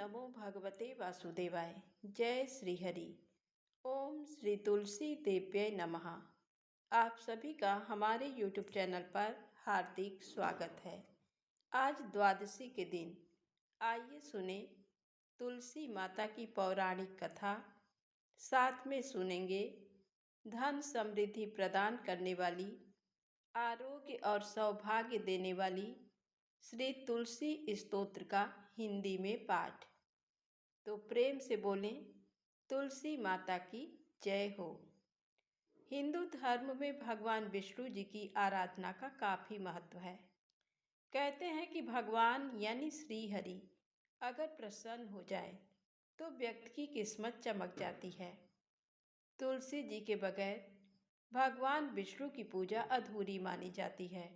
नमो भगवते वासुदेवाय। जय श्री हरि। ओम श्री तुलसी देव्य नमः। आप सभी का हमारे YouTube चैनल पर हार्दिक स्वागत है। आज द्वादशी के दिन आइए सुने तुलसी माता की पौराणिक कथा। साथ में सुनेंगे धन समृद्धि प्रदान करने वाली, आरोग्य और सौभाग्य देने वाली श्री तुलसी स्तोत्र का हिंदी में पाठ। तो प्रेम से बोलें, तुलसी माता की जय हो। हिंदू धर्म में भगवान विष्णु जी की आराधना का काफ़ी महत्व है। कहते हैं कि भगवान यानी श्री हरि अगर प्रसन्न हो जाए तो व्यक्ति की किस्मत चमक जाती है। तुलसी जी के बगैर भगवान विष्णु की पूजा अधूरी मानी जाती है।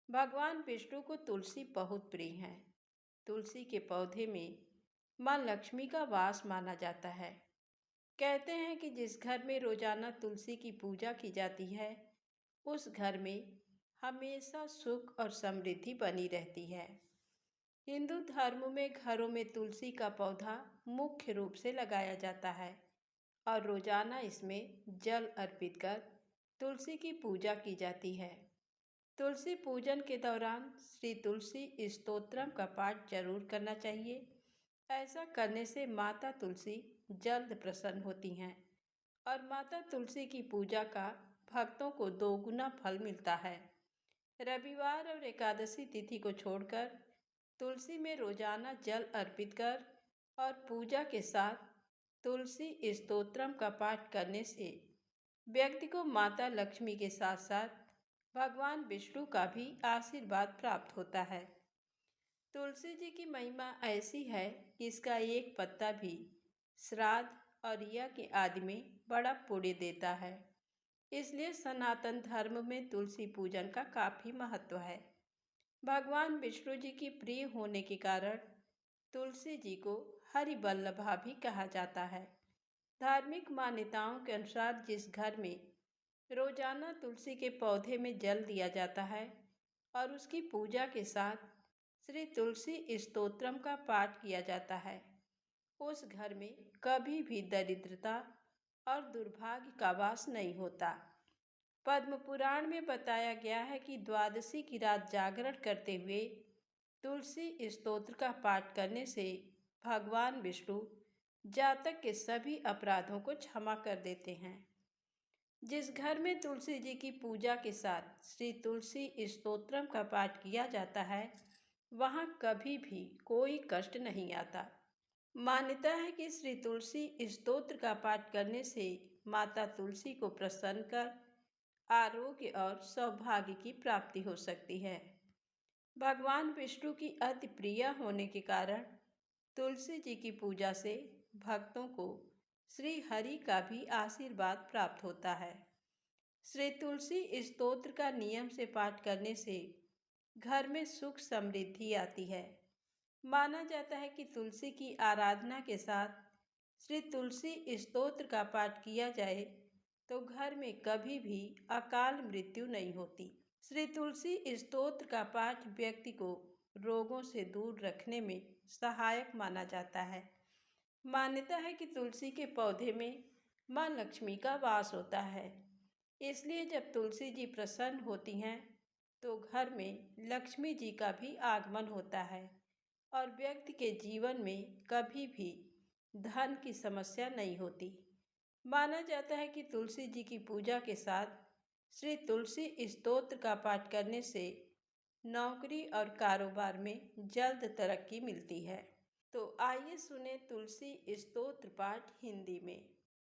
भगवान विष्णु को तुलसी बहुत प्रिय है। तुलसी के पौधे में माँ लक्ष्मी का वास माना जाता है। कहते हैं कि जिस घर में रोजाना तुलसी की पूजा की जाती है उस घर में हमेशा सुख और समृद्धि बनी रहती है। हिंदू धर्म में घरों में तुलसी का पौधा मुख्य रूप से लगाया जाता है और रोजाना इसमें जल अर्पित कर तुलसी की पूजा की जाती है। तुलसी पूजन के दौरान श्री तुलसी स्तोत्रम का पाठ जरूर करना चाहिए। ऐसा करने से माता तुलसी जल्द प्रसन्न होती हैं और माता तुलसी की पूजा का भक्तों को दोगुना फल मिलता है। रविवार और एकादशी तिथि को छोड़कर तुलसी में रोजाना जल अर्पित कर और पूजा के साथ तुलसी स्तोत्रम का पाठ करने से व्यक्ति को माता लक्ष्मी के साथ साथ भगवान विष्णु का भी आशीर्वाद प्राप्त होता है। तुलसी जी की महिमा ऐसी है कि इसका एक पत्ता भी श्राद्ध और यज्ञ आदि में बड़ा पुण्य देता है। इसलिए सनातन धर्म में तुलसी पूजन का काफ़ी महत्व है। भगवान विष्णु जी की प्रिय होने के कारण तुलसी जी को हरिवल्लभा भी कहा जाता है। धार्मिक मान्यताओं के अनुसार जिस घर में रोजाना तुलसी के पौधे में जल दिया जाता है और उसकी पूजा के साथ श्री तुलसी स्तोत्रम का पाठ किया जाता है, उस घर में कभी भी दरिद्रता और दुर्भाग्य का वास नहीं होता। पद्म पुराण में बताया गया है कि द्वादशी की रात जागरण करते हुए तुलसी स्तोत्र का पाठ करने से भगवान विष्णु जातक के सभी अपराधों को क्षमा कर देते हैं। जिस घर में तुलसी जी की पूजा के साथ श्री तुलसी स्तोत्रम का पाठ किया जाता है वहाँ कभी भी कोई कष्ट नहीं आता। मान्यता है कि श्री तुलसी स्तोत्र का पाठ करने से माता तुलसी को प्रसन्न कर आरोग्य और सौभाग्य की प्राप्ति हो सकती है। भगवान विष्णु की अति प्रिय होने के कारण तुलसी जी की पूजा से भक्तों को श्री हरि का भी आशीर्वाद प्राप्त होता है। श्री तुलसी स्तोत्र का नियम से पाठ करने से घर में सुख समृद्धि आती है। माना जाता है कि तुलसी की आराधना के साथ श्री तुलसी स्तोत्र का पाठ किया जाए तो घर में कभी भी अकाल मृत्यु नहीं होती। श्री तुलसी स्तोत्र का पाठ व्यक्ति को रोगों से दूर रखने में सहायक माना जाता है। मान्यता है कि तुलसी के पौधे में माँ लक्ष्मी का वास होता है। इसलिए जब तुलसी जी प्रसन्न होती हैं तो घर में लक्ष्मी जी का भी आगमन होता है और व्यक्ति के जीवन में कभी भी धन की समस्या नहीं होती। माना जाता है कि तुलसी जी की पूजा के साथ श्री तुलसी स्तोत्र का पाठ करने से नौकरी और कारोबार में जल्द तरक्की मिलती है। तो आइए सुने तुलसी स्तोत्र पाठ हिंदी में।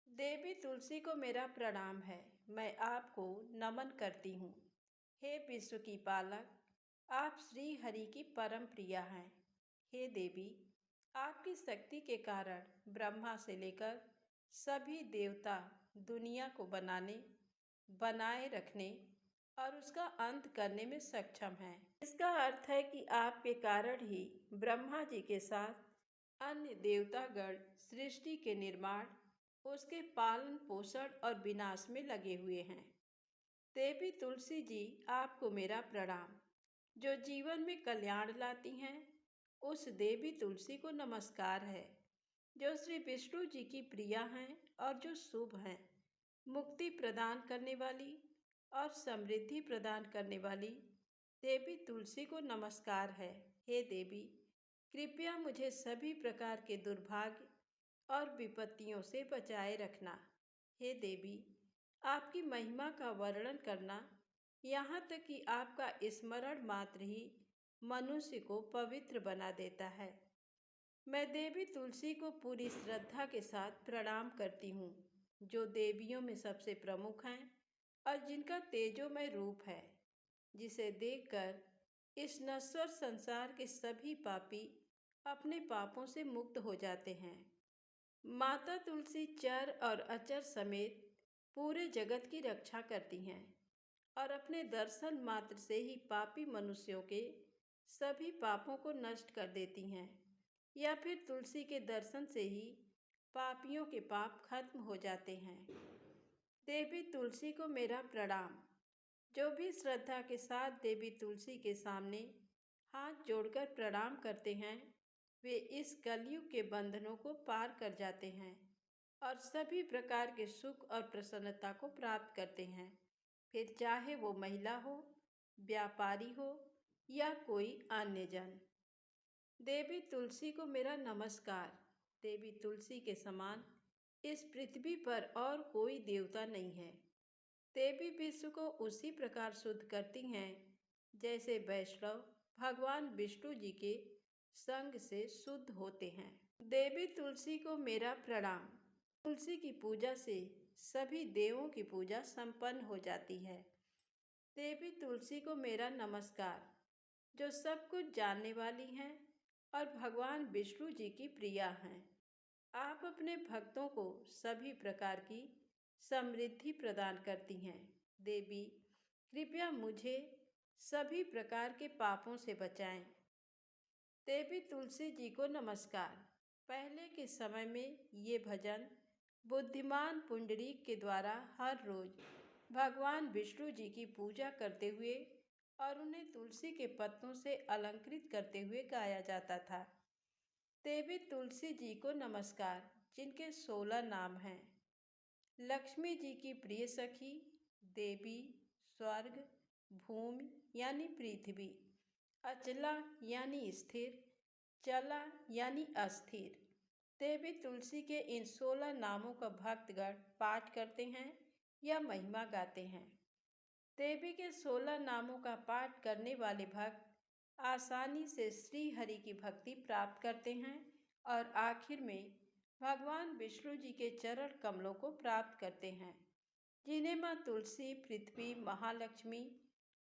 देवी तुलसी को मेरा प्रणाम है, मैं आपको नमन करती हूँ। हे विश्व की पालक, आप श्री हरि की परम प्रिया हैं। हे देवी, आपकी शक्ति के कारण ब्रह्मा से लेकर सभी देवता दुनिया को बनाने, बनाए रखने और उसका अंत करने में सक्षम हैं। इसका अर्थ है कि आपके कारण ही ब्रह्मा जी के साथ अन्य देवतागण सृष्टि के निर्माण, उसके पालन पोषण और विनाश में लगे हुए हैं। देवी तुलसी जी, आपको मेरा प्रणाम। जो जीवन में कल्याण लाती हैं उस देवी तुलसी को नमस्कार है जो श्री विष्णु जी की प्रिया हैं और जो शुभ हैं। मुक्ति प्रदान करने वाली और समृद्धि प्रदान करने वाली देवी तुलसी को नमस्कार है। हे देवी, कृपया मुझे सभी प्रकार के दुर्भाग्य और विपत्तियों से बचाए रखना। हे देवी, आपकी महिमा का वर्णन करना, यहाँ तक कि आपका स्मरण मात्र ही मनुष्य को पवित्र बना देता है। मैं देवी तुलसी को पूरी श्रद्धा के साथ प्रणाम करती हूँ, जो देवियों में सबसे प्रमुख हैं और जिनका तेजोमय रूप है, जिसे देखकर इस नश्वर संसार के सभी पापी अपने पापों से मुक्त हो जाते हैं। माता तुलसी चर और अचर समेत पूरे जगत की रक्षा करती हैं और अपने दर्शन मात्र से ही पापी मनुष्यों के सभी पापों को नष्ट कर देती हैं, या फिर तुलसी के दर्शन से ही पापियों के पाप खत्म हो जाते हैं। देवी तुलसी को मेरा प्रणाम। जो भी श्रद्धा के साथ देवी तुलसी के सामने हाथ जोड़कर प्रणाम करते हैं, वे इस कलयुग के बंधनों को पार कर जाते हैं और सभी प्रकार के सुख और प्रसन्नता को प्राप्त करते हैं। फिर चाहे वो महिला हो, व्यापारी हो या कोई अन्य जन। देवी तुलसी को मेरा नमस्कार। देवी तुलसी के समान इस पृथ्वी पर और कोई देवता नहीं है। देवी विश्व को उसी प्रकार शुद्ध करती हैं जैसे वैष्णव भगवान विष्णु जी के संग से शुद्ध होते हैं। देवी तुलसी को मेरा प्रणाम। तुलसी की पूजा से सभी देवों की पूजा संपन्न हो जाती है। देवी तुलसी को मेरा नमस्कार, जो सब कुछ जानने वाली हैं और भगवान विष्णु जी की प्रिया हैं। आप अपने भक्तों को सभी प्रकार की समृद्धि प्रदान करती हैं। देवी, कृपया मुझे सभी प्रकार के पापों से बचाएं। देवी तुलसी जी को नमस्कार। पहले के समय में ये भजन बुद्धिमान पुंडरीक के द्वारा हर रोज भगवान विष्णु जी की पूजा करते हुए और उन्हें तुलसी के पत्तों से अलंकृत करते हुए गाया जाता था। देवी तुलसी जी को नमस्कार, जिनके 16 नाम हैं। लक्ष्मी जी की प्रिय सखी, देवी, स्वर्ग, भूमि यानी पृथ्वी, अचला यानी स्थिर, चला यानी अस्थिर। देवी तुलसी के इन 16 नामों का भक्तगण पाठ करते हैं या महिमा गाते हैं। देवी के 16 नामों का पाठ करने वाले भक्त आसानी से श्री हरि की भक्ति प्राप्त करते हैं और आखिर में भगवान विष्णु जी के चरण कमलों को प्राप्त करते हैं, जिन्हें माँ तुलसी पृथ्वी, महालक्ष्मी,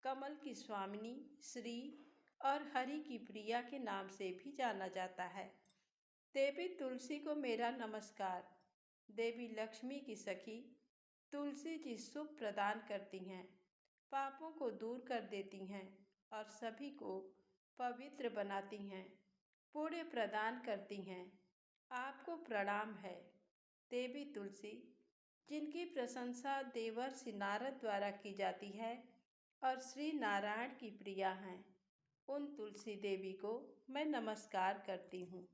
कमल की स्वामिनी, श्री और हरि की प्रिया के नाम से भी जाना जाता है। देवी तुलसी को मेरा नमस्कार। देवी लक्ष्मी की सखी तुलसी जी सुख प्रदान करती हैं, पापों को दूर कर देती हैं और सभी को पवित्र बनाती हैं, पुण्य प्रदान करती हैं। आपको प्रणाम है देवी तुलसी, जिनकी प्रशंसा देवर्षि नारद द्वारा की जाती है और श्री नारायण की प्रिया हैं। उन तुलसी देवी को मैं नमस्कार करती हूँ।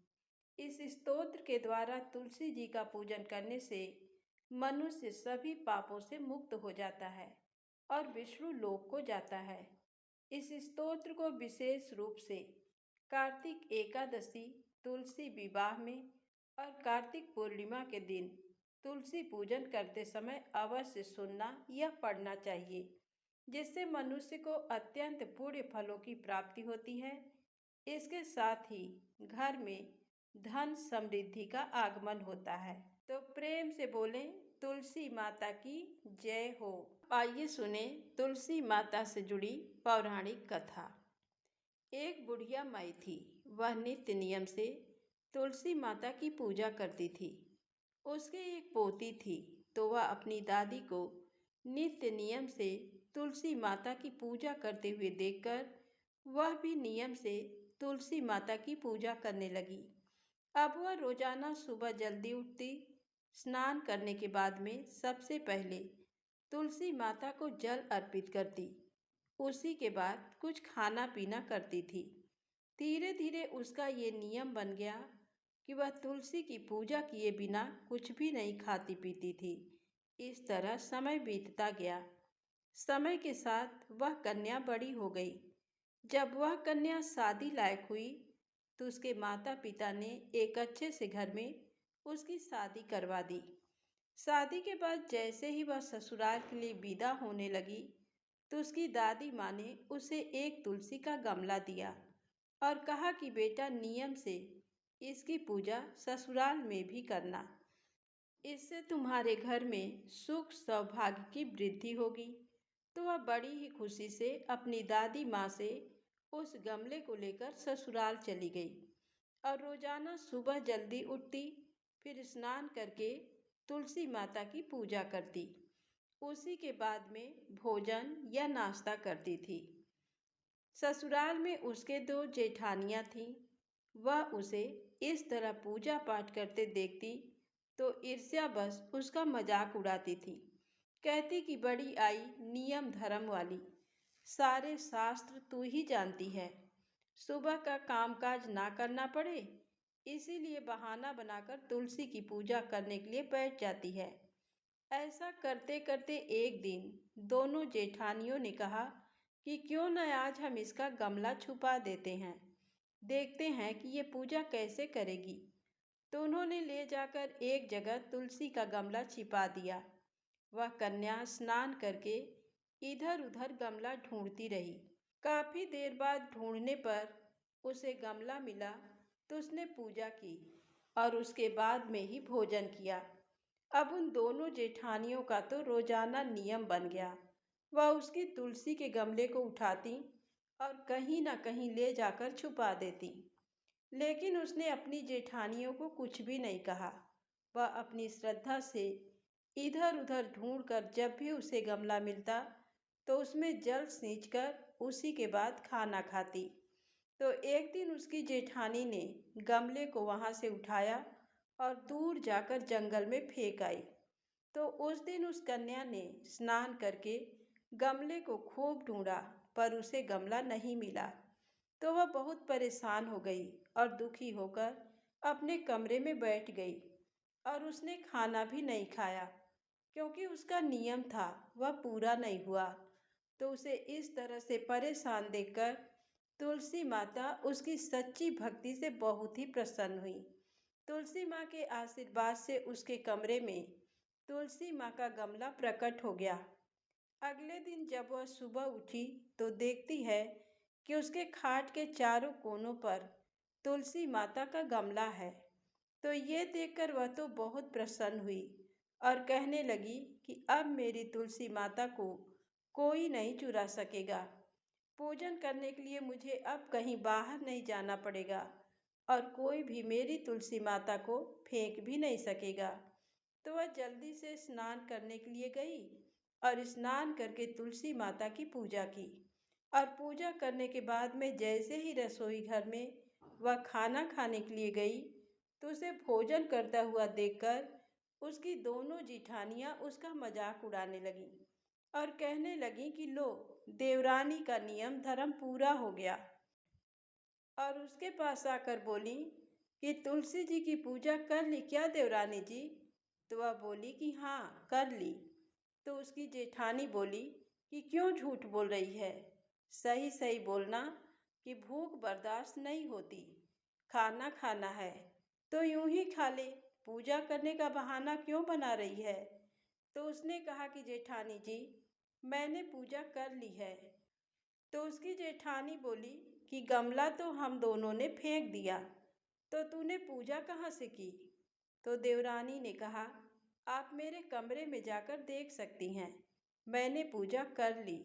इस स्तोत्र के द्वारा तुलसी जी का पूजन करने से मनुष्य सभी पापों से मुक्त हो जाता है और विष्णु लोक को जाता है। इस स्तोत्र को विशेष रूप से कार्तिक एकादशी, तुलसी विवाह में और कार्तिक पूर्णिमा के दिन तुलसी पूजन करते समय अवश्य सुनना या पढ़ना चाहिए, जिससे मनुष्य को अत्यंत पुण्य फलों की प्राप्ति होती है। इसके साथ ही घर में धन समृद्धि का आगमन होता है। तो प्रेम से बोलें तुलसी माता की जय हो। आइए सुने तुलसी माता से जुड़ी पौराणिक कथा। एक बुढ़िया माई थी। वह नित्य नियम से तुलसी माता की पूजा करती थी। उसके एक पोती थी, तो वह अपनी दादी को नित्य नियम से तुलसी माता की पूजा करते हुए देखकर वह भी नियम से तुलसी माता की पूजा करने लगी। अब वह रोजाना सुबह जल्दी उठती, स्नान करने के बाद में सबसे पहले तुलसी माता को जल अर्पित करती, उसी के बाद कुछ खाना पीना करती थी। धीरे धीरे उसका ये नियम बन गया कि वह तुलसी की पूजा किए बिना कुछ भी नहीं खाती पीती थी। इस तरह समय बीतता गया। समय के साथ वह कन्या बड़ी हो गई। जब वह कन्या शादी लायक हुई तो उसके माता पिता ने एक अच्छे से घर में उसकी शादी करवा दी। शादी के बाद जैसे ही वह ससुराल के लिए विदा होने लगी तो उसकी दादी माँ ने उसे एक तुलसी का गमला दिया और कहा कि बेटा नियम से इसकी पूजा ससुराल में भी करना। इससे तुम्हारे घर में सुख सौभाग्य की वृद्धि होगी। तो वह बड़ी ही खुशी से अपनी दादी माँ से उस गमले को लेकर ससुराल चली गई और रोजाना सुबह जल्दी उठती, फिर स्नान करके तुलसी माता की पूजा करती। उसी के बाद में भोजन या नाश्ता करती थी। ससुराल में उसके दो जेठानियां थीं। वह उसे इस तरह पूजा पाठ करते देखती तो ईर्ष्यावश उसका मजाक उड़ाती थी। कहती कि बड़ी आई नियम धर्म वाली, सारे शास्त्र तू ही जानती है। सुबह का कामकाज ना करना पड़े इसीलिए बहाना बनाकर तुलसी की पूजा करने के लिए बैठ जाती है। ऐसा करते करते एक दिन दोनों जेठानियों ने कहा कि क्यों न आज हम इसका गमला छुपा देते हैं, देखते हैं कि ये पूजा कैसे करेगी। तो उन्होंने ले जाकर एक जगह तुलसी का गमला छिपा दिया। वह कन्या स्नान करके इधर उधर गमला ढूंढती रही। काफी देर बाद ढूंढने पर उसे गमला मिला तो उसने पूजा की और उसके बाद में ही भोजन किया। अब उन दोनों जेठानियों का तो रोजाना नियम बन गया। वह उसकी तुलसी के गमले को उठाती और कहीं ना कहीं ले जाकर छुपा देती। लेकिन उसने अपनी जेठानियों को कुछ भी नहीं कहा। वह अपनी श्रद्धा से इधर उधर ढूंढकर जब भी उसे गमला मिलता तो उसमें जल सींचकर उसी के बाद खाना खाती। तो एक दिन उसकी जेठानी ने गमले को वहां से उठाया और दूर जाकर जंगल में फेंक आई। तो उस दिन उस कन्या ने स्नान करके गमले को खूब ढूंढा पर उसे गमला नहीं मिला। तो वह बहुत परेशान हो गई और दुखी होकर अपने कमरे में बैठ गई और उसने खाना भी नहीं खाया क्योंकि उसका नियम था वह पूरा नहीं हुआ। तो उसे इस तरह से परेशान देखकर तुलसी माता उसकी सच्ची भक्ति से बहुत ही प्रसन्न हुई। तुलसी माँ के आशीर्वाद से उसके कमरे में तुलसी माँ का गमला प्रकट हो गया। अगले दिन जब वह सुबह उठी तो देखती है कि उसके खाट के चारों कोनों पर तुलसी माता का गमला है। तो ये देखकर वह तो बहुत प्रसन्न हुई और कहने लगी कि अब मेरी तुलसी माता को कोई नहीं चुरा सकेगा। पूजन करने के लिए मुझे अब कहीं बाहर नहीं जाना पड़ेगा और कोई भी मेरी तुलसी माता को फेंक भी नहीं सकेगा। तो वह जल्दी से स्नान करने के लिए गई और स्नान करके तुलसी माता की पूजा की। और पूजा करने के बाद में जैसे ही रसोई घर में वह खाना खाने के लिए गई तो उसे भोजन करता हुआ देखकर उसकी दोनों जिठानियां उसका मजाक उड़ाने लगीं और कहने लगी कि लो, देवरानी का नियम धर्म पूरा हो गया। और उसके पास आकर बोली कि तुलसी जी की पूजा कर ली क्या देवरानी जी? तो वह बोली कि हाँ कर ली। तो उसकी जेठानी बोली कि क्यों झूठ बोल रही है, सही सही बोलना कि भूख बर्दाश्त नहीं होती, खाना खाना है तो यूं ही खा ले, पूजा करने का बहाना क्यों बना रही है? तो उसने कहा कि जेठानी जी मैंने पूजा कर ली है। तो उसकी जेठानी बोली कि गमला तो हम दोनों ने फेंक दिया, तो तूने पूजा कहाँ से की? तो देवरानी ने कहा आप मेरे कमरे में जाकर देख सकती हैं, मैंने पूजा कर ली।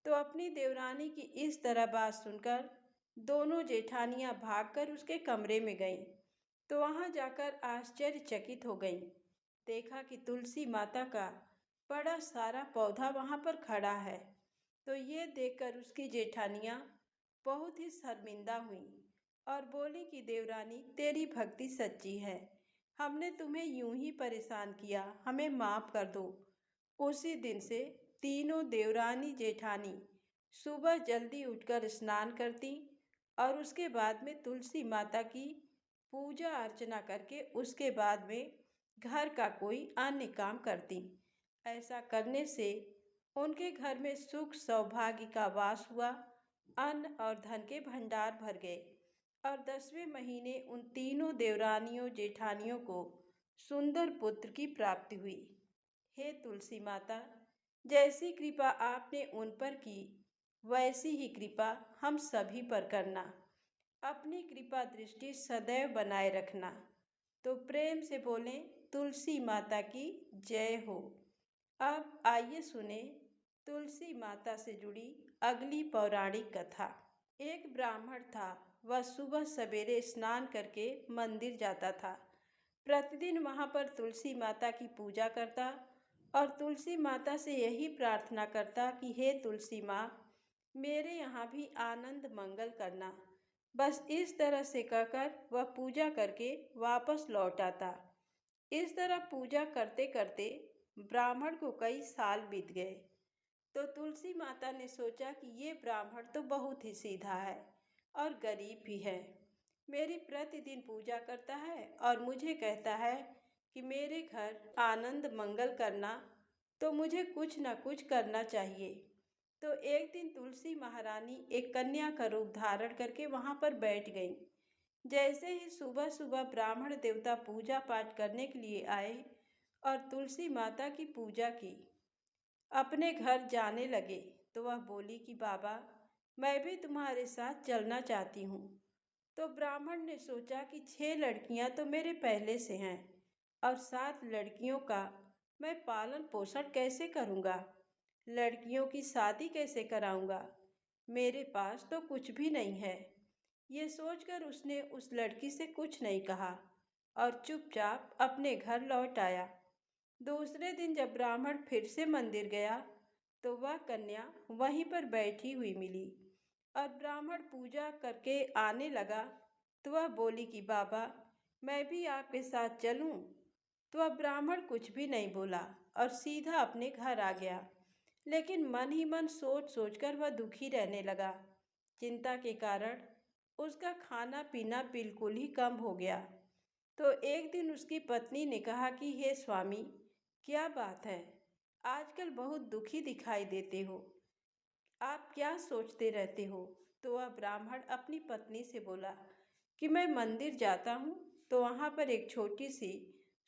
तो अपनी देवरानी की इस तरह बात सुनकर दोनों जेठानियां भागकर उसके कमरे में गईं। तो वहां जाकर आश्चर्यचकित हो गईं। देखा कि तुलसी माता का बड़ा सारा पौधा वहां पर खड़ा है। तो ये देखकर उसकी जेठानियां बहुत ही शर्मिंदा हुईं और बोली कि देवरानी तेरी भक्ति सच्ची है, हमने तुम्हें यूं ही परेशान किया, हमें माफ कर दो। उसी दिन से तीनों देवरानी जेठानी सुबह जल्दी उठकर स्नान करती और उसके बाद में तुलसी माता की पूजा अर्चना करके उसके बाद में घर का कोई अन्य काम करती। ऐसा करने से उनके घर में सुख सौभाग्य का वास हुआ, अन्न और धन के भंडार भर गए और 10वें महीने उन तीनों देवरानियों जेठानियों को सुंदर पुत्र की प्राप्ति हुई। हे तुलसी माता, जैसी कृपा आपने उन पर की वैसी ही कृपा हम सभी पर करना। अपनी कृपा दृष्टि सदैव बनाए रखना। तो प्रेम से बोलें, तुलसी माता की जय हो। अब आइए सुने तुलसी माता से जुड़ी अगली पौराणिक कथा। एक ब्राह्मण था। वह सुबह सवेरे स्नान करके मंदिर जाता था। प्रतिदिन वहां पर तुलसी माता की पूजा करता और तुलसी माता से यही प्रार्थना करता कि हे तुलसी माँ, मेरे यहाँ भी आनंद मंगल करना। बस इस तरह से कहकर वह पूजा करके वापस लौट आता। इस तरह पूजा करते करते ब्राह्मण को कई साल बीत गए। तो तुलसी माता ने सोचा कि ये ब्राह्मण तो बहुत ही सीधा है और गरीब भी है। मेरी प्रतिदिन पूजा करता है और मुझे कहता है कि मेरे घर आनंद मंगल करना, तो मुझे कुछ न कुछ करना चाहिए। तो एक दिन तुलसी महारानी एक कन्या का रूप धारण करके वहां पर बैठ गई। जैसे ही सुबह सुबह ब्राह्मण देवता पूजा पाठ करने के लिए आए और तुलसी माता की पूजा की, अपने घर जाने लगे, तो वह बोली कि बाबा, मैं भी तुम्हारे साथ चलना चाहती हूँ। तो ब्राह्मण ने सोचा कि 6 लड़कियां तो मेरे पहले से हैं और 7 लड़कियों का मैं पालन पोषण कैसे करूँगा, लड़कियों की शादी कैसे कराऊँगा, मेरे पास तो कुछ भी नहीं है। ये सोचकर उसने उस लड़की से कुछ नहीं कहा और चुपचाप अपने घर लौट आया। दूसरे दिन जब ब्राह्मण फिर से मंदिर गया, तो वह कन्या वहीं पर बैठी हुई मिली और ब्राह्मण पूजा करके आने लगा। तो वह बोली कि बाबा, मैं भी आपके साथ चलूं। तो वह ब्राह्मण कुछ भी नहीं बोला और सीधा अपने घर आ गया। लेकिन मन ही मन सोच सोचकर वह दुखी रहने लगा। चिंता के कारण उसका खाना पीना बिल्कुल ही कम हो गया। तो एक दिन उसकी पत्नी ने कहा कि हे स्वामी, क्या बात है, आजकल बहुत दुखी दिखाई देते हो, आप क्या सोचते रहते हो। तो वह ब्राह्मण अपनी पत्नी से बोला कि मैं मंदिर जाता हूँ, तो वहाँ पर एक छोटी सी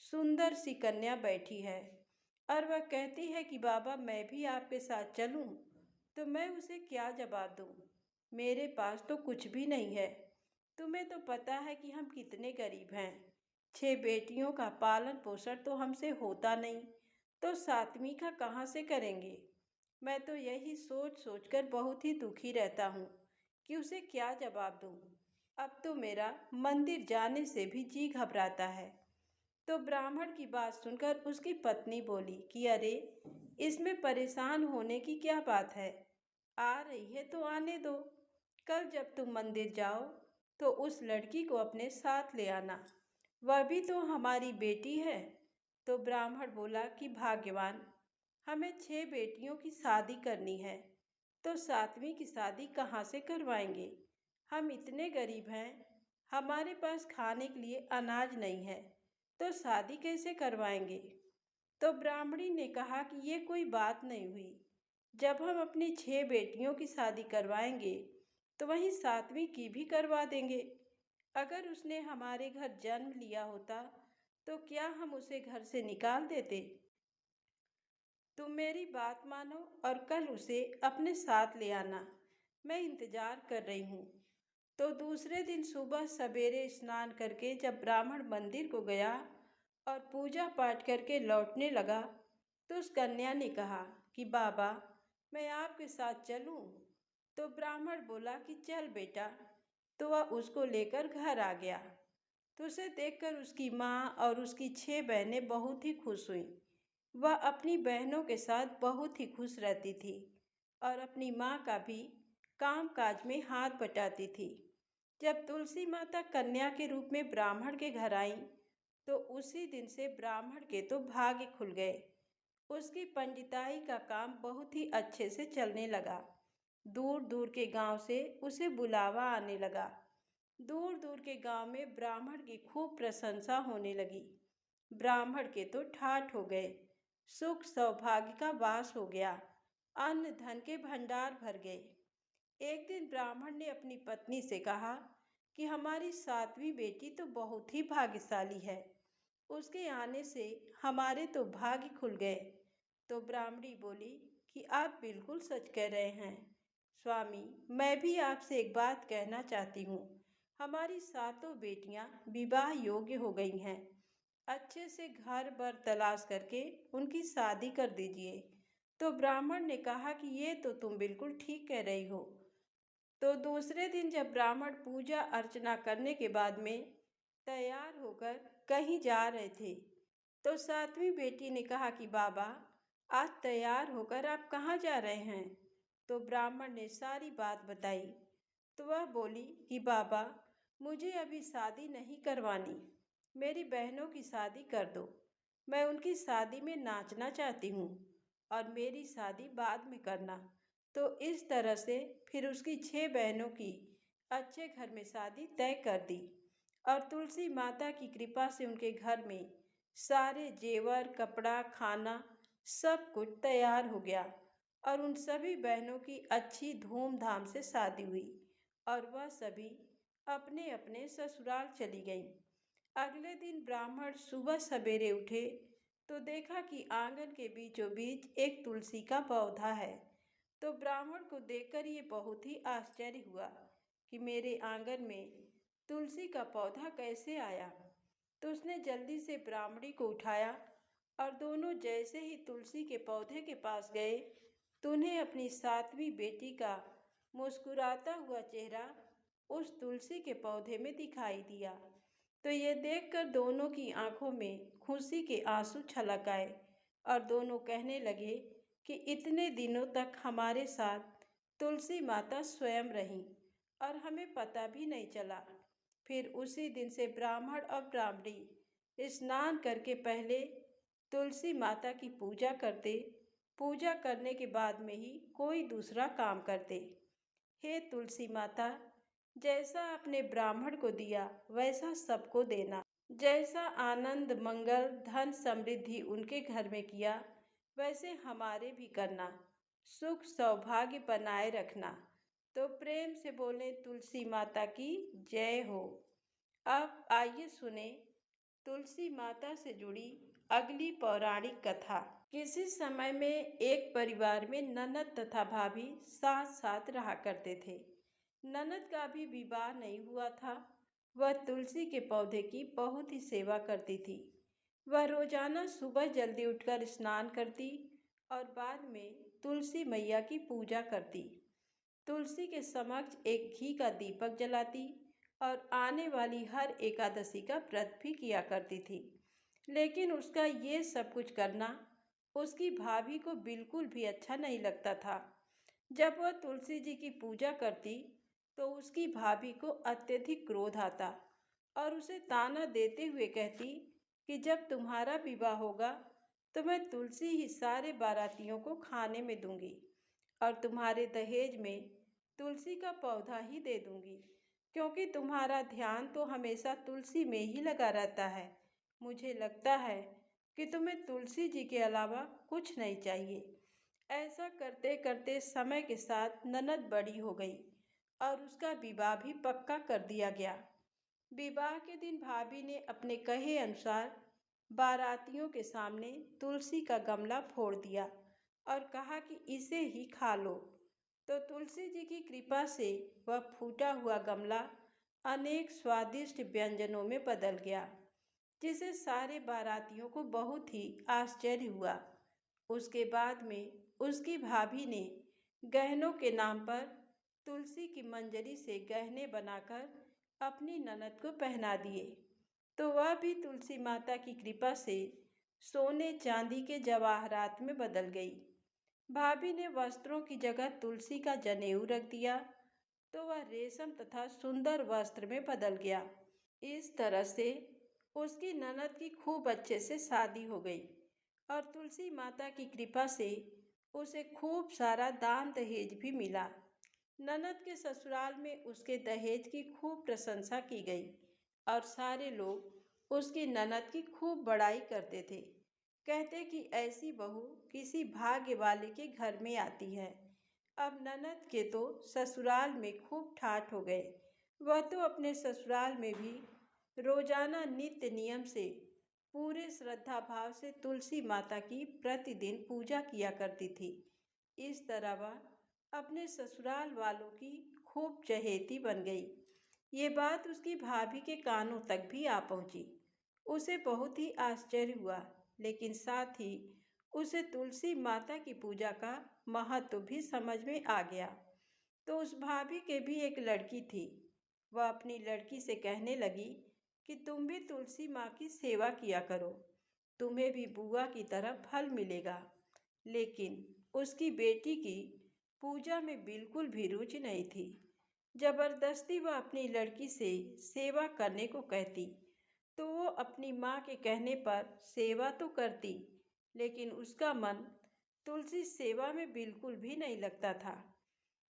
सुंदर सी कन्या बैठी है और वह कहती है कि बाबा, मैं भी आपके साथ चलूँ। तो मैं उसे क्या जवाब दूँ, मेरे पास तो कुछ भी नहीं है। तुम्हें तो पता है कि हम कितने गरीब हैं। 6 बेटियों का पालन पोषण तो हमसे होता नहीं, तो 7वीं का कहाँ से करेंगे। मैं तो यही सोच सोचकर बहुत ही दुखी रहता हूँ कि उसे क्या जवाब दूँ। अब तो मेरा मंदिर जाने से भी जी घबराता है। तो ब्राह्मण की बात सुनकर उसकी पत्नी बोली कि अरे, इसमें परेशान होने की क्या बात है, आ रही है तो आने दो। कल जब तुम मंदिर जाओ तो उस लड़की को अपने साथ ले आना, वह भी तो हमारी बेटी है। तो ब्राह्मण बोला कि भाग्यवान, हमें 6 बेटियों की शादी करनी है, तो 7वीं की शादी कहाँ से करवाएंगे। हम इतने गरीब हैं, हमारे पास खाने के लिए अनाज नहीं है, तो शादी कैसे करवाएंगे। तो ब्राह्मणी ने कहा कि ये कोई बात नहीं हुई। जब हम अपनी 6 बेटियों की शादी करवाएंगे, तो वहीं 7वीं की भी करवा देंगे। अगर उसने हमारे घर जन्म लिया होता, तो क्या हम उसे घर से निकाल देते। तुम मेरी बात मानो और कल उसे अपने साथ ले आना, मैं इंतजार कर रही हूँ। तो दूसरे दिन सुबह सवेरे स्नान करके जब ब्राह्मण मंदिर को गया और पूजा पाठ करके लौटने लगा, तो उस कन्या ने कहा कि बाबा, मैं आपके साथ चलूं। तो ब्राह्मण बोला कि चल बेटा। तो वह उसको लेकर घर आ गया। तो उसे देखकर उसकी माँ और उसकी 6 बहनें बहुत ही खुश हुईं। वह अपनी बहनों के साथ बहुत ही खुश रहती थी और अपनी माँ का भी काम काज में हाथ बटाती थी। जब तुलसी माता कन्या के रूप में ब्राह्मण के घर आई, तो उसी दिन से ब्राह्मण के तो भाग्य खुल गए। उसकी पंडिताई का काम बहुत ही अच्छे से चलने लगा। दूर दूर के गांव से उसे बुलावा आने लगा। दूर दूर के गांव में ब्राह्मण की खूब प्रशंसा होने लगी। ब्राह्मण के तो ठाठ हो गए। सुख सौभाग्य का वास हो गया। अन्न धन के भंडार भर गए। एक दिन ब्राह्मण ने अपनी पत्नी से कहा कि हमारी सातवीं बेटी तो बहुत ही भाग्यशाली है। उसके आने से हमारे तो भाग्य खुल गए। तो ब्राह्मणी बोली कि आप बिल्कुल सच कह रहे हैं स्वामी, मैं भी आपसे एक बात कहना चाहती हूँ। हमारी सातों बेटियाँ विवाह योग्य हो गई हैं। अच्छे से घर बर तलाश करके उनकी शादी कर दीजिए। तो ब्राह्मण ने कहा कि ये तो तुम बिल्कुल ठीक कह रही हो। तो दूसरे दिन जब ब्राह्मण पूजा अर्चना करने के बाद में तैयार होकर कहीं जा रहे थे, तो सातवीं बेटी ने कहा कि बाबा, आज तैयार होकर आप कहाँ जा रहे हैं? तो ब्राह्मण ने सारी बात बताई। तो वह बोली कि बाबा, मुझे अभी शादी नहीं करवानी, मेरी बहनों की शादी कर दो। मैं उनकी शादी में नाचना चाहती हूँ और मेरी शादी बाद में करना। तो इस तरह से फिर उसकी 6 बहनों की अच्छे घर में शादी तय कर दी और तुलसी माता की कृपा से उनके घर में सारे जेवर, कपड़ा, खाना सब कुछ तैयार हो गया और उन सभी बहनों की अच्छी धूमधाम से शादी हुई और वह सभी अपने अपने ससुराल चली गईं। अगले दिन ब्राह्मण सुबह सवेरे उठे तो देखा कि आंगन के बीचों बीच एक तुलसी का पौधा है। तो ब्राह्मण को देखकर ये बहुत ही आश्चर्य हुआ कि मेरे आंगन में तुलसी का पौधा कैसे आया। तो उसने जल्दी से ब्राह्मणी को उठाया और दोनों जैसे ही तुलसी के पौधे के पास गए तो उन्हें अपनी सातवीं बेटी का मुस्कुराता हुआ चेहरा उस तुलसी के पौधे में दिखाई दिया। तो ये देखकर दोनों की आंखों में खुशी के आंसू छलक आए और दोनों कहने लगे कि इतने दिनों तक हमारे साथ तुलसी माता स्वयं रहीं और हमें पता भी नहीं चला। फिर उसी दिन से ब्राह्मण और ब्राह्मणी स्नान करके पहले तुलसी माता की पूजा करते, पूजा करने के बाद में ही कोई दूसरा काम करते। हे तुलसी माता, जैसा आपने ब्राह्मण को दिया वैसा सबको देना। जैसा आनंद, मंगल, धन, समृद्धि उनके घर में किया वैसे हमारे भी करना। सुख सौभाग्य बनाए रखना। तो प्रेम से बोले तुलसी माता की जय हो। अब आइए सुने तुलसी माता से जुड़ी अगली पौराणिक कथा। किसी समय में एक परिवार में ननद तथा भाभी साथ साथ रहा करते थे। ननद का भी विवाह नहीं हुआ था। वह तुलसी के पौधे की बहुत ही सेवा करती थी। वह रोजाना सुबह जल्दी उठकर स्नान करती और बाद में तुलसी मैया की पूजा करती। तुलसी के समक्ष एक घी का दीपक जलाती और आने वाली हर एकादशी का व्रत भी किया करती थी। लेकिन उसका ये सब कुछ करना उसकी भाभी को बिल्कुल भी अच्छा नहीं लगता था। जब वह तुलसी जी की पूजा करती तो उसकी भाभी को अत्यधिक क्रोध आता और उसे ताना देते हुए कहती कि जब तुम्हारा विवाह होगा तो मैं तुलसी ही सारे बारातियों को खाने में दूंगी और तुम्हारे दहेज में तुलसी का पौधा ही दे दूंगी, क्योंकि तुम्हारा ध्यान तो हमेशा तुलसी में ही लगा रहता है। मुझे लगता है कि तुम्हें तुलसी जी के अलावा कुछ नहीं चाहिए। ऐसा करते करते समय के साथ ननद बड़ी हो गई और उसका विवाह भी पक्का कर दिया गया। विवाह के दिन भाभी ने अपने कहे अनुसार बारातियों के सामने तुलसी का गमला फोड़ दिया और कहा कि इसे ही खा लो। तो तुलसी जी की कृपा से वह फूटा हुआ गमला अनेक स्वादिष्ट व्यंजनों में बदल गया, जिसे सारे बारातियों को बहुत ही आश्चर्य हुआ। उसके बाद में उसकी भाभी ने गहनों के नाम पर तुलसी की मंजरी से गहने बनाकर अपनी ननद को पहना दिए। तो वह भी तुलसी माता की कृपा से सोने चांदी के जवाहरात में बदल गई। भाभी ने वस्त्रों की जगह तुलसी का जनेऊ रख दिया तो वह रेशम तथा सुंदर वस्त्र में बदल गया। इस तरह से उसकी ननद की खूब अच्छे से शादी हो गई और तुलसी माता की कृपा से उसे खूब सारा दान दहेज भी मिला। ननद के ससुराल में उसके दहेज की खूब प्रशंसा की गई और सारे लोग उसकी ननद की खूब बड़ाई करते थे। कहते कि ऐसी बहू किसी भाग्य वाले के घर में आती है। अब ननद के तो ससुराल में खूब ठाठ हो गए। वह तो अपने ससुराल में भी रोजाना नित्य नियम से पूरे श्रद्धा भाव से तुलसी माता की प्रतिदिन पूजा किया करती थी। इस तरह वह अपने ससुराल वालों की खूब चहेती बन गई। ये बात उसकी भाभी के कानों तक भी आ पहुंची। उसे बहुत ही आश्चर्य हुआ, लेकिन साथ ही उसे तुलसी माता की पूजा का महत्व भी समझ में आ गया। तो उस भाभी के भी एक लड़की थी। वह अपनी लड़की से कहने लगी कि तुम भी तुलसी माँ की सेवा किया करो, तुम्हें भी बुआ की तरह फल मिलेगा। लेकिन उसकी बेटी की पूजा में बिल्कुल भी रुचि नहीं थी। जबरदस्ती वह अपनी लड़की से सेवा करने को कहती तो वो अपनी माँ के कहने पर सेवा तो करती, लेकिन उसका मन तुलसी सेवा में बिल्कुल भी नहीं लगता था।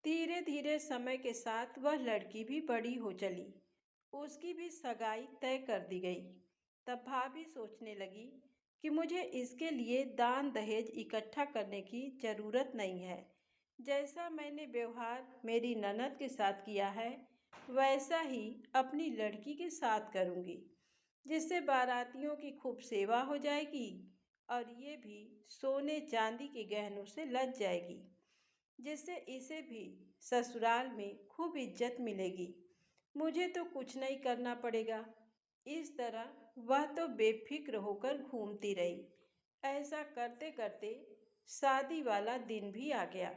धीरे धीरे समय के साथ वह लड़की भी बड़ी हो चली। उसकी भी सगाई तय कर दी गई। तब भाभी सोचने लगी कि मुझे इसके लिए दान दहेज इकट्ठा करने की जरूरत नहीं है। जैसा मैंने व्यवहार मेरी ननद के साथ किया है, वैसा ही अपनी लड़की के साथ करूंगी, जिससे बारातियों की खूब सेवा हो जाएगी और ये भी सोने चांदी के गहनों से लज जाएगी, जिससे इसे भी ससुराल में खूब इज्जत मिलेगी। मुझे तो कुछ नहीं करना पड़ेगा। इस तरह वह तो बेफिक्र होकर घूमती रही। ऐसा करते करते शादी वाला दिन भी आ गया।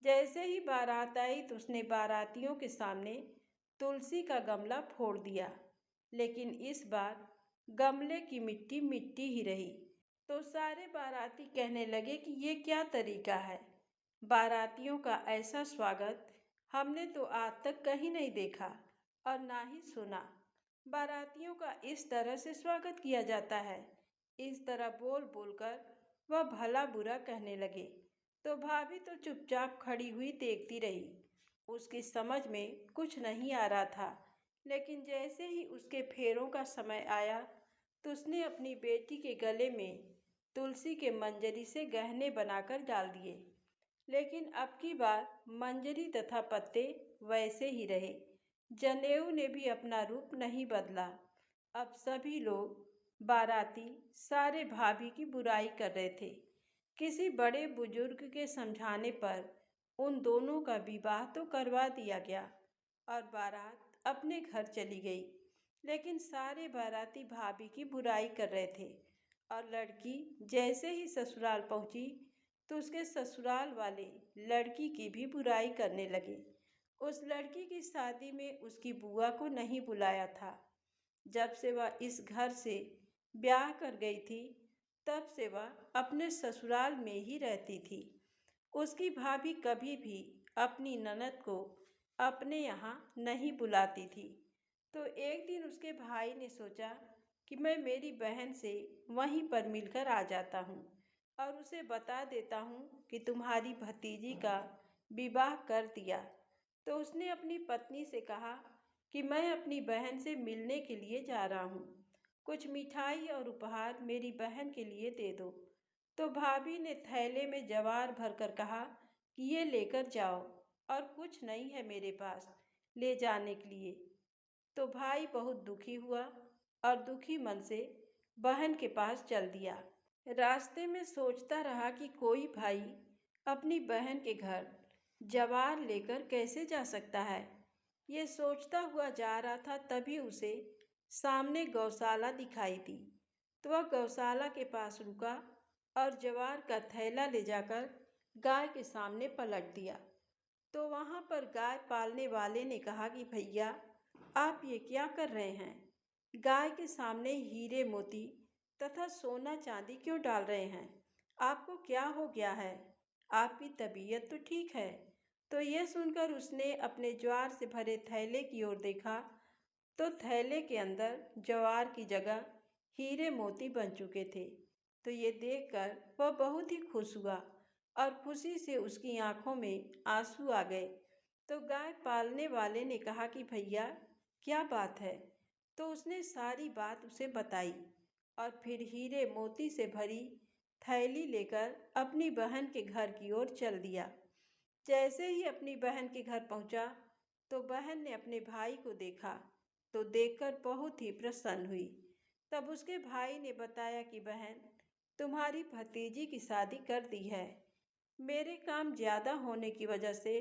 जैसे ही बारात आई तो उसने बारातियों के सामने तुलसी का गमला फोड़ दिया, लेकिन इस बार गमले की मिट्टी मिट्टी ही रही। तो सारे बाराती कहने लगे कि ये क्या तरीका है, बारातियों का ऐसा स्वागत हमने तो आज तक कहीं नहीं देखा और ना ही सुना। बारातियों का इस तरह से स्वागत किया जाता है। इस तरह बोल बोलकर वह भला बुरा कहने लगे। तो भाभी तो चुपचाप खड़ी हुई देखती रही। उसकी समझ में कुछ नहीं आ रहा था, लेकिन जैसे ही उसके फेरों का समय आया तो उसने अपनी बेटी के गले में तुलसी के मंजरी से गहने बनाकर डाल दिए। लेकिन अब की बार मंजरी तथा पत्ते वैसे ही रहे। जनेऊ ने भी अपना रूप नहीं बदला। अब सभी लोग बाराती सारे भाभी की बुराई कर रहे थे। किसी बड़े बुजुर्ग के समझाने पर उन दोनों का विवाह तो करवा दिया गया और बारात अपने घर चली गई। लेकिन सारे बाराती भाभी की बुराई कर रहे थे और लड़की जैसे ही ससुराल पहुंची तो उसके ससुराल वाले लड़की की भी बुराई करने लगे। उस लड़की की शादी में उसकी बुआ को नहीं बुलाया था। जब से वह इस घर से ब्याह कर गई थी, तब से वह अपने ससुराल में ही रहती थी। उसकी भाभी कभी भी अपनी ननद को अपने यहाँ नहीं बुलाती थी। तो एक दिन उसके भाई ने सोचा कि मैं मेरी बहन से वहीं पर मिलकर आ जाता हूँ और उसे बता देता हूँ कि तुम्हारी भतीजी का विवाह कर दिया। तो उसने अपनी पत्नी से कहा कि मैं अपनी बहन से मिलने के लिए जा रहा हूँ, कुछ मिठाई और उपहार मेरी बहन के लिए दे दो। तो भाभी ने थैले में जवार भरकर कहा कि ये लेकर जाओ, और कुछ नहीं है मेरे पास ले जाने के लिए। तो भाई बहुत दुखी हुआ और दुखी मन से बहन के पास चल दिया। रास्ते में सोचता रहा कि कोई भाई अपनी बहन के घर जवार लेकर कैसे जा सकता है। ये सोचता हुआ जा रहा था, तभी उसे सामने गौशाला दिखाई दी। तो वह गौशाला के पास रुका और जवार का थैला ले जाकर गाय के सामने पलट दिया। तो वहाँ पर गाय पालने वाले ने कहा कि भैया, आप ये क्या कर रहे हैं? गाय के सामने हीरे मोती तथा सोना चांदी क्यों डाल रहे हैं? आपको क्या हो गया है? आपकी तबीयत तो ठीक है। तो यह सुनकर उसने अपने ज्वार से भरे थैले की ओर देखा, तो थैले के अंदर ज्वार की जगह हीरे मोती बन चुके थे। तो ये देखकर वह बहुत ही खुश हुआ और खुशी से उसकी आंखों में आंसू आ गए। तो गाय पालने वाले ने कहा कि भैया क्या बात है। तो उसने सारी बात उसे बताई और फिर हीरे मोती से भरी थैली लेकर अपनी बहन के घर की ओर चल दिया। जैसे ही अपनी बहन के घर पहुंचा तो बहन ने अपने भाई को देखा, तो देखकर बहुत ही प्रसन्न हुई। तब उसके भाई ने बताया कि बहन, तुम्हारी भतीजी की शादी कर दी है। मेरे काम ज़्यादा होने की वजह से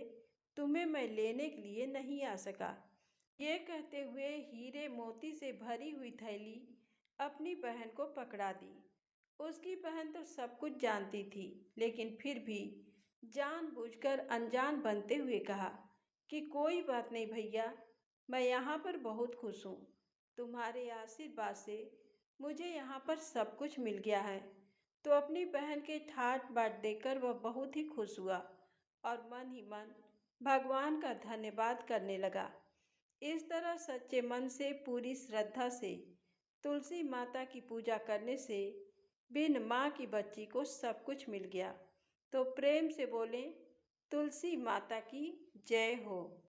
तुम्हें मैं लेने के लिए नहीं आ सका। ये कहते हुए हीरे मोती से भरी हुई थैली अपनी बहन को पकड़ा दी। उसकी बहन तो सब कुछ जानती थी, लेकिन फिर भी जानबूझकर अनजान बनते हुए कहा कि कोई बात नहीं भैया, मैं यहाँ पर बहुत खुश हूँ। तुम्हारे आशीर्वाद से मुझे यहाँ पर सब कुछ मिल गया है। तो अपनी बहन के ठाट बाट देखकर वह बहुत ही खुश हुआ और मन ही मन भगवान का धन्यवाद करने लगा। इस तरह सच्चे मन से पूरी श्रद्धा से तुलसी माता की पूजा करने से बिन माँ की बच्ची को सब कुछ मिल गया। तो प्रेम से बोलें, तुलसी माता की जय हो।